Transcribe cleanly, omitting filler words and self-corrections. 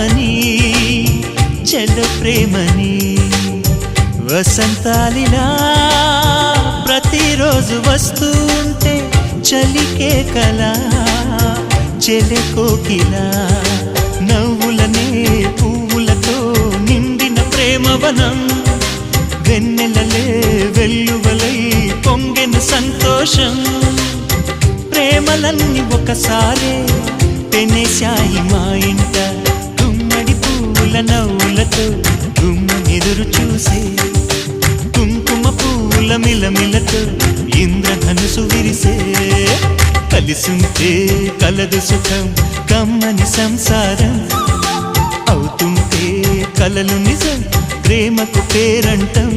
ప్రేమని చెల్ల ప్రేమని వసంతాలిలా ప్రతిరోజు వస్తూ ఉంటే చలికే కలా చెలె కోకిలా నవ్వులనే పువ్వులతో నిండిన ప్రేమవనం వెన్నెలలే వెల్లువలై పొంగెను సంతోషం ప్రేమలన్నీ ఒకసారే పెనేశాయి మా ఇంట గుమ్మడి పువ్వుల నవ్వులతో గుమ్మెదురు చూసే కుంకుమ పువ్వుల మిలమిలతో ఇంద్రధనుసు విరిసే కలిసుంటే కలదు సుఖం కమ్మని సంసారం అవుతుంటే కలలు నిజం ప్రేమకు పేరంటం